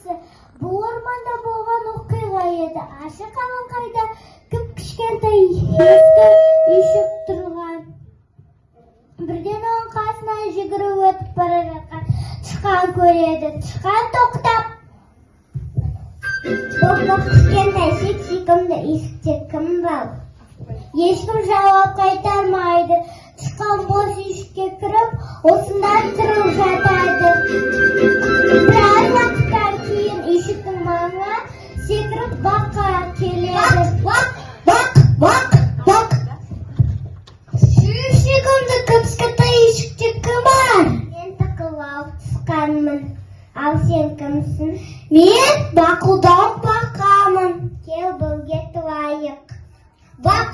ешкісі. Бұл орманда болған оқиға еді. Ашық алаңқайда кіп-кішкентай ескі үйшік тұрған. Бірден оның қасынан жүгіріп өтіп бара жатқан тышқан көреді. Тышқан тоқтап, "Боқ-боқ кішкентай сүйкімді есікте кім бар?" Ешкім жауап қайтармайды. Тышқан бос үйшікке кіріп, осында тұрып жатады. Біраз уақыттан кейін үйшіктің маңына секіріп баққа келеді. Бақ! Сүйкімді кішкентай үйшікте кім бар? Мен тықылау тышқанмын. Ал сен кімсің? Мен бақылдау бақамын. Кел бірге тұрайық. Бақ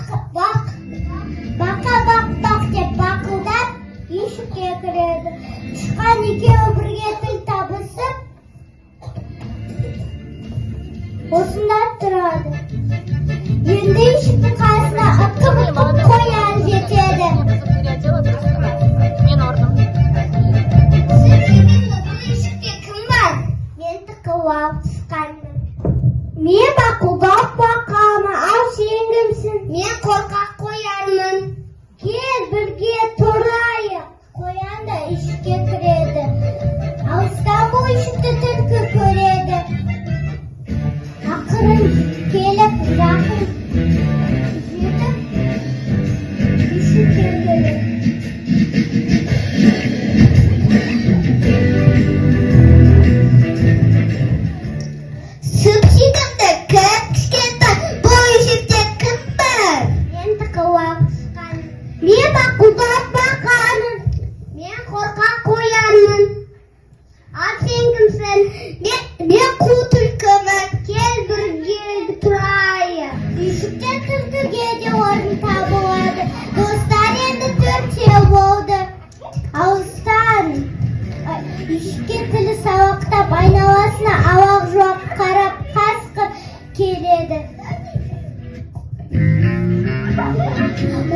деп бақылдап үйшікке кіреді. Тышқан екеуі бірге тіл табысып осында тұрады. Енді үйшіктің қасына ытқып қоян жетеді. Мен орным. Бұл үйшікте кім бар? Мен тықылау тышқанмын. Мен бақылдау бақамын. Ал сен кімсің? Мен қорқақ қоянмын. Кел бірге тұрайық. Қоян да үйшікке кіреді. Алыстан бұл үйшікті түлкі көреді. Ақырын келіп жақын жетіп үйшікке кіреді. Сүйкімді кішкентай бұл үйшікте кім бар? Мен тықылау тышқанмын. Мен бақылдау бақамын. Мен қорқақ қоянмын. Ал сен кімсің? Мен қу түлкімін. Кел бірге тұрайық. Үйшікте түлкіге де орын табылады. Достар енді төртеу болды. Алыстан үйшікке тілі сабақтап, айналасына алақ жоқ қарап қасқыр келеді.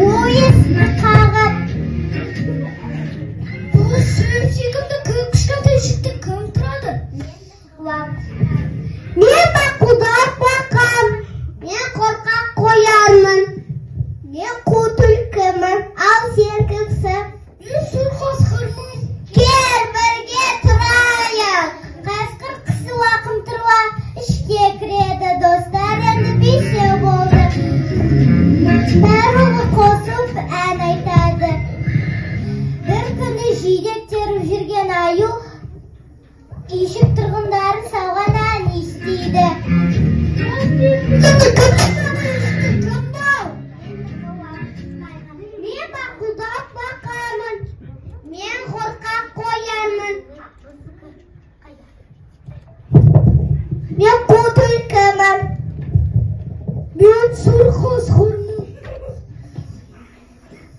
Ойысты қағып, бұл сүйкімді кішкентай үйшікте кім тұрады? Мен бақылдау бақам. Мен қорқақ қоянмын. Мен қу түлкімін. Ал сен кімсің? Мен сұр қасқырмын. Кел бірге тұрайық. Қасқыр қысыла қымтырыла ішке кіреді. Достар енді бесеу болды. Барлығы қосып ән айтады. Бір күні жидек теріп жүрген аю үйшік тұрғындары салған ән естиді. Мен бақылдау бақамын. Мен қорқақ қоянмын. Мен қу түлкімін. Мен сұр қасқырмын.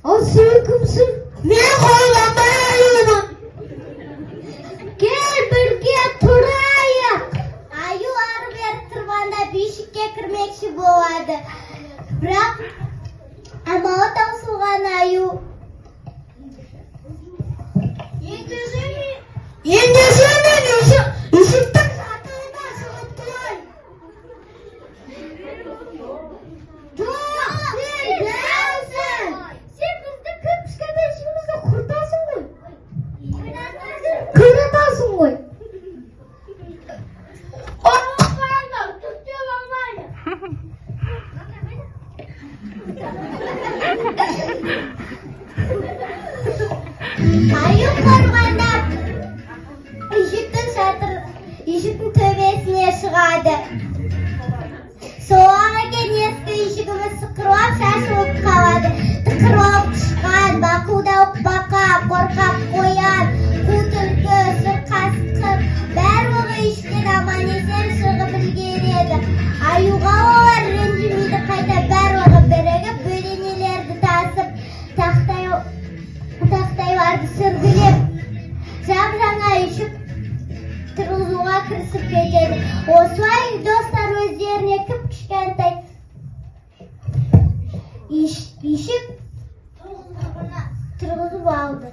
Ал сен кімсің? Мен қоянмын. Кел бірге тұрайық. Аю ары бері тұрғанда бишікке кірмекші болады. Бірақ амалы таусылған аю. Ендеше мен үйшіктің сатылына шығып тұрайын. Жоқ, сен дәусің. Сен бізді кішкентай ішімізді құртасың ғой. Қиратасың ғой. Қорықпайды, түптеп алмайды. Аю қорғандап үйшіктің төбесіне шығады. Соған екен ескі үйшігіміз сықырлап шашылып қалады. Тықырлау тышқан, бақылдау бақа, қорқақ қоян, қу түлкі, сұр қасқыр барлығы үйшіктен аман-есен шығып үлгереді. Аюға олар ренжімейді, қайта барлығы бірігіп бөденелерді тасып, тақтайларды сүргілеп, жаңа үйшік тұрғызуға кірісіп кетеді. Осылай достар өздеріне кіп-кішкентай үйшік тұрғызып алды.